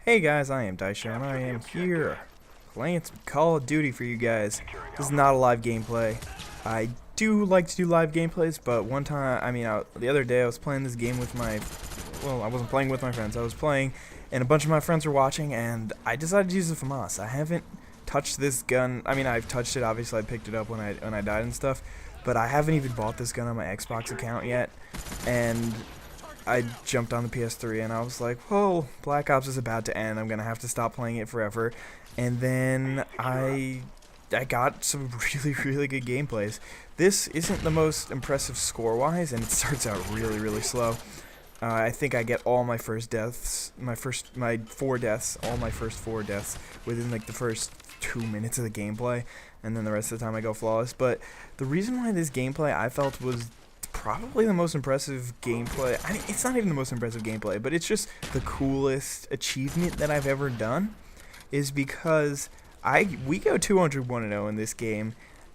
Hey guys, I am Daisho, and I am here playing some Call of Duty for you guys. This is not a live gameplay. I do like to do live gameplays, but one time, the other day I was playing this game with I wasn't playing with my friends, I was playing, and a bunch of my friends were watching, and I decided to use the FAMAS. I haven't touched this gun. I've touched it, obviously I picked it up when I died and stuff, but I haven't even bought this gun on my Xbox account yet, and I jumped on the PS3 and I was like, whoa, Black Ops is about to end. I'm going to have to stop playing it forever. And then I got some really good gameplays. This isn't the most impressive score-wise, and it starts out really slow. I think I get all my first deaths, all my first 4 deaths within like the first 2 minutes of the gameplay, and then the rest of the time I go flawless. But the reason why this gameplay I felt was probably the most impressive gameplay. I mean, it's not even the most impressive gameplay, but it's just the coolest achievement that I've ever done, is because we go 201-0 in this game,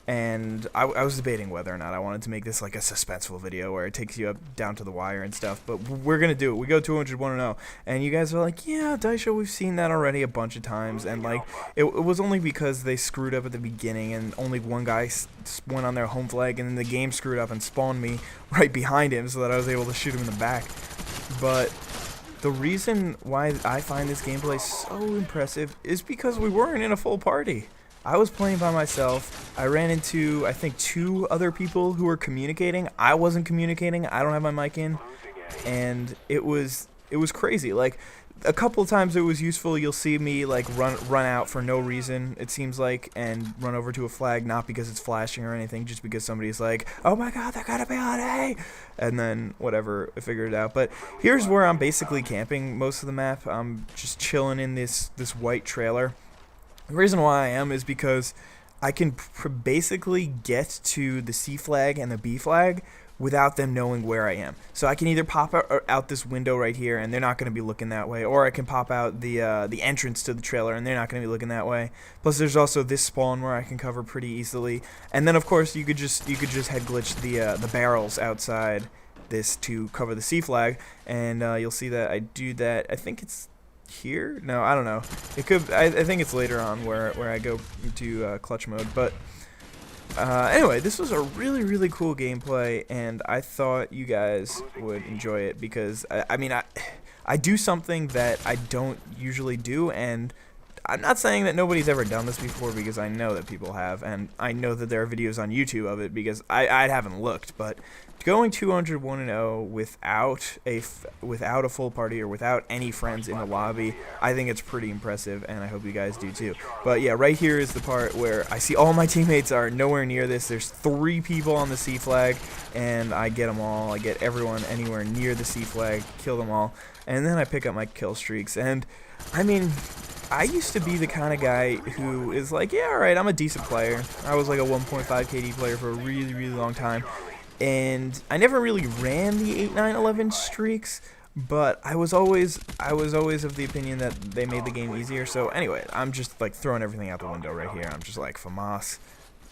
and I was debating whether or not I wanted to make this like a suspenseful video where it takes you up down to the wire and stuff, but we're gonna do it. We go 201-0, and you guys are like, yeah, Daisho, we've seen that already a bunch of times, and like it was only because they screwed up at the beginning and only one guy went on their home flag, and then the game screwed up and spawned me right behind him so that I was able to shoot him in the back. But the reason why I find this gameplay so impressive is because we weren't in a full party. I was playing by myself. I ran into, I think, 2 other people who were communicating. I wasn't communicating. I don't have my mic in. And it was crazy. Like, a couple of times it was useful. You'll see me, like, run out for no reason, it seems like, and run over to a flag, not because it's flashing or anything, just because somebody's like, oh my god, they're gonna be on A! And then, whatever, I figured it out. But here's where I'm basically camping most of the map. I'm just chilling in this white trailer. The reason why I am is because I can basically get to the C flag and the B flag without them knowing where I am. So I can either pop out this window right here, and they're not going to be looking that way, or I can pop out the entrance to the trailer, and they're not going to be looking that way. Plus, there's also this spawn where I can cover pretty easily, and then of course you could just head glitch the barrels outside this to cover the C flag, and you'll see that I do that. I think it's here? No, I don't know. It could. I think it's later on where I go into clutch mode. But anyway, this was a really cool gameplay, and I thought you guys would enjoy it because I do something that I don't usually do, and I'm not saying that nobody's ever done this before, because I know that people have, and I know that there are videos on YouTube of it because I haven't looked. But going 201-0 without a full party or without any friends in the lobby, I think it's pretty impressive, and I hope you guys do too. But yeah, right here is the part where I see all my teammates are nowhere near this. There's 3 people on the C flag, and I get them all. I get everyone anywhere near the C flag, kill them all, and then I pick up my kill streaks. And I mean, I used to be the kind of guy who is like, yeah, alright, I'm a decent player. I was like a 1.5 KD player for a really long time, and I never really ran the 8, 9, 11 streaks, but I was always of the opinion that they made the game easier. So anyway, I'm just like throwing everything out the window right here. I'm just like, FAMAS,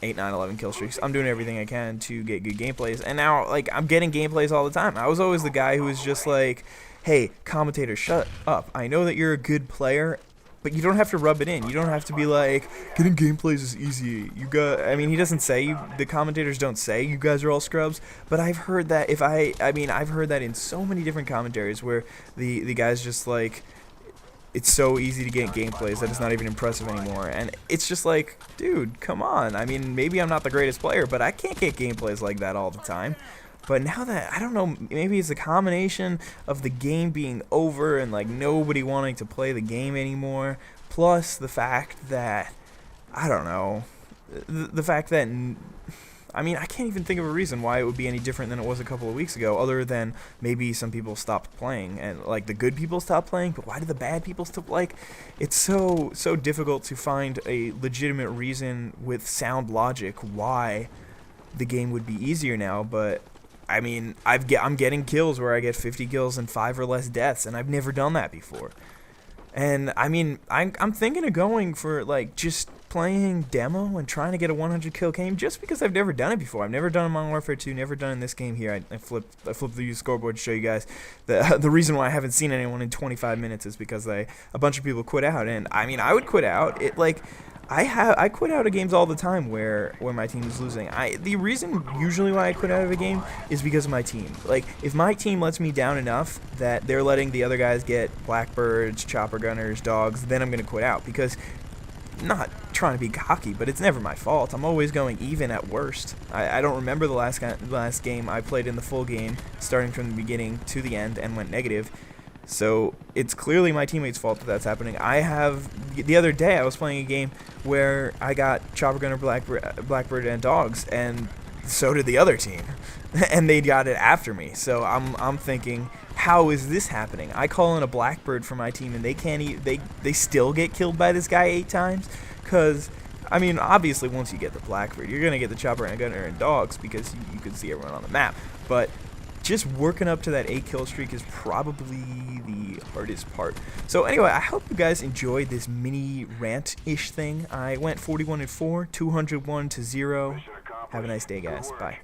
8, 9, 11 kill streaks. I'm doing everything I can to get good gameplays, and now like I'm getting gameplays all the time. I was always the guy who was just like, hey, commentator, shut up. I know that you're a good player, but you don't have to rub it in. You don't have to be like, getting gameplays is easy. He doesn't say, the commentators don't say you guys are all scrubs, but I've heard that I've heard that in so many different commentaries where the guys just like, it's so easy to get gameplays that it's not even impressive anymore. And it's just like, dude, come on. I mean, maybe I'm not the greatest player, but I can't get gameplays like that all the time. But now that, I don't know, maybe it's a combination of the game being over and like nobody wanting to play the game anymore, plus the fact that, I don't know, the fact that, I can't even think of a reason why it would be any different than it was a couple of weeks ago, other than maybe some people stopped playing, and like the good people stopped playing, but why did the bad people still, like, it's so difficult to find a legitimate reason with sound logic why the game would be easier now. But I mean, I'm getting kills where I get 50 kills and 5 or less deaths, and I've never done that before. And I mean, I'm thinking of going for like just playing demo and trying to get a 100 kill game just because I've never done it before. I've never done it in Modern Warfare 2, never done it in this game here. I flipped the scoreboard to show you guys the reason why I haven't seen anyone in 25 minutes is because a bunch of people quit out. And I mean, I would quit out. I quit out of games all the time where my team is losing. The reason usually why I quit out of a game is because of my team. Like, if my team lets me down enough that they're letting the other guys get blackbirds, chopper gunners, dogs, then I'm gonna quit out because not trying to be cocky, but it's never my fault. I'm always going even at worst. I don't remember the last game I played in the full game, starting from the beginning to the end and went negative. So it's clearly my teammates' fault that that's happening. The other day I was playing a game where I got chopper gunner, blackbird, and dogs, and so did the other team, and they got it after me. So I'm thinking, how is this happening? I call in a blackbird for my team, and they still get killed by this guy 8 times, because I mean, obviously once you get the blackbird, you're gonna get the chopper and gunner and dogs because you can see everyone on the map, but just working up to that 8 kill streak is probably the hardest part. So anyway, I hope you guys enjoyed this mini rant-ish thing. I went 41-4, 201-0. Have a nice day, guys. Bye.